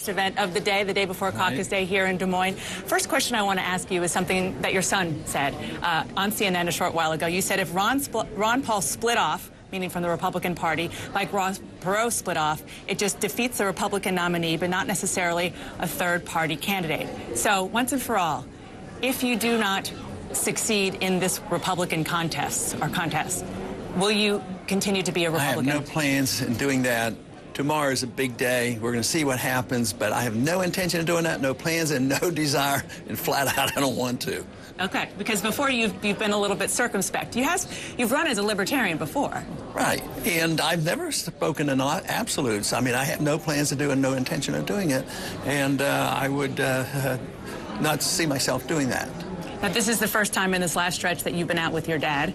Event of the day before Caucus Day here in Des Moines. First question I want to ask you is something that your son said on CNN a short while ago. You said if Ron Paul split off, meaning from the Republican Party, like Ross Perot split off, it just defeats the Republican nominee, but not necessarily a third-party candidate. So once and for all, if you do not succeed in this Republican contest, will you continue to be a Republican? I have no plans in doing that. Tomorrow is a big day. We're going to see what happens, but I have no intention of doing that, no plans and no desire, and flat out I don't want to. Okay, because before you've been a little bit circumspect. You've run as a libertarian before. Right, and I've never spoken in absolutes. I mean, I have no plans to do and no intention of doing it, and I would not see myself doing that. Now, this is the first time in this last stretch that you've been out with your dad.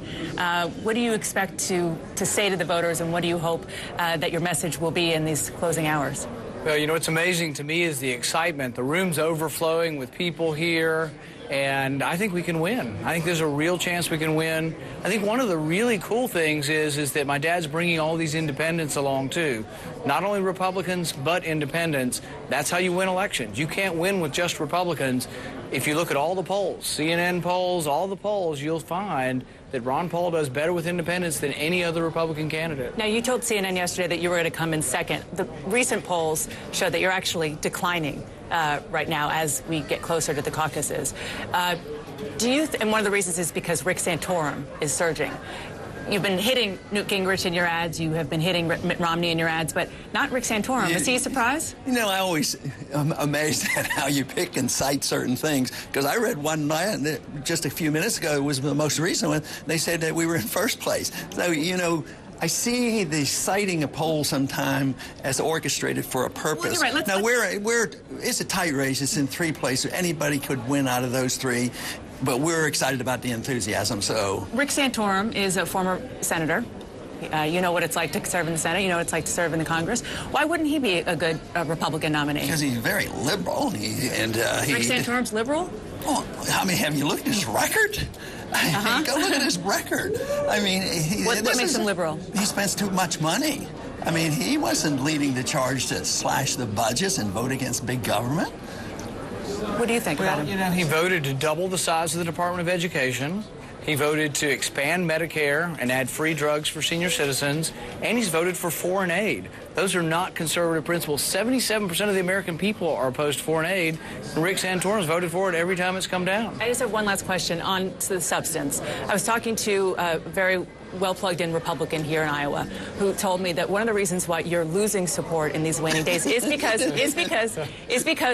What do you expect to say to the voters, and what do you hope that your message will be in these closing hours? Well, you know, what's amazing to me is the excitement. The room's overflowing with people here, and I think we can win. I think there's a real chance we can win. I think one of the really cool things is that my dad's bringing all these independents along, too. Not only Republicans, but independents. That's how you win elections. You can't win with just Republicans. If you look at all the polls, CNN polls, all the polls, you'll find that Ron Paul does better with independents than any other Republican candidate. Now, you told CNN yesterday that you were going to come in second. The recent polls show that you're actually declining right now as we get closer to the caucuses. And one of the reasons is because Rick Santorum is surging. You've been hitting Newt Gingrich in your ads. You have been hitting Mitt Romney in your ads, but not Rick Santorum. Is he a surprise? You know, I always am amazed at how you pick and cite certain things, because I read one night just a few minutes ago, it was the most recent one, they said that we were in first place. So, you know, I see the citing a poll sometime as orchestrated for a purpose. Well, you're right. Now, it's a tight race. It's in three places. Anybody could win out of those three. But we're excited about the enthusiasm, so... Rick Santorum is a former senator. You know what it's like to serve in the Senate. You know what it's like to serve in the Congress. Why wouldn't he be a good Republican nominee? Because he's very liberal. Rick Santorum's liberal? Oh, I mean, have you looked at his record? Go look at his record. I mean... What makes him liberal? He spends too much money. I mean, he wasn't leading the charge to slash the budgets and vote against big government. What do you think about him? You know, he voted to double the size of the Department of Education. He voted to expand Medicare and add free drugs for senior citizens. And he's voted for foreign aid. Those are not conservative principles. 77% of the American people are opposed to foreign aid. And Rick Santorum's voted for it every time it's come down. I just have one last question on to the substance. I was talking to a very well-plugged-in Republican here in Iowa who told me that one of the reasons why you're losing support in these waning days is because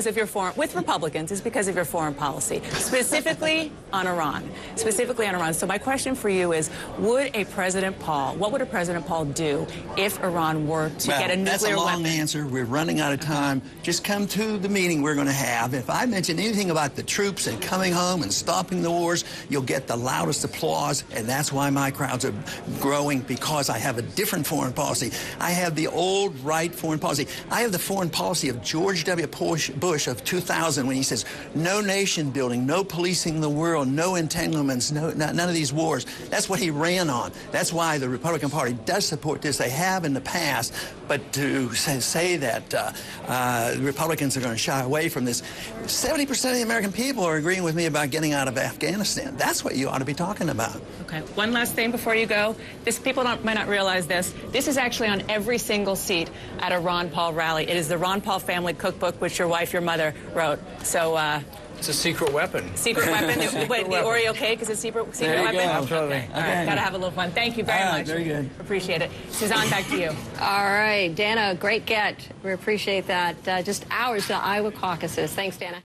of your with Republicans, is because of your foreign policy, specifically on Iran. So my question for you is, what would a President Paul do if Iran were to get a nuclear weapon? That's a long answer. We're running out of time. Just come to the meeting we're going to have. If I mention anything about the troops and coming home and stopping the wars, you'll get the loudest applause, and that's why my crowds are growing, because I have a different foreign policy. I have the old right foreign policy. I have the foreign policy of George W. Bush of 2000, when he says, no nation building, no policing the world, no entanglements, none of these wars. That's what he ran on. That's why the Republican Party does support this. They have in the past. But to say that Republicans are going to shy away from this, 70% of the American people are agreeing with me about getting out of Afghanistan. That's what you ought to be talking about. Okay. One last thing before you go. People might not realize this. This is actually on every single seat at a Ron Paul rally. It is the Ron Paul family cookbook, which your mother wrote. So, it's a secret weapon. Secret weapon? The Oreo cake is a secret weapon? There you go. Absolutely. Okay. All right. Got to have a little fun. Thank you very much. Very good. Appreciate it. Suzanne, back to you. All right. Dana, great get. We appreciate that. Just hours to Iowa caucuses. Thanks, Dana.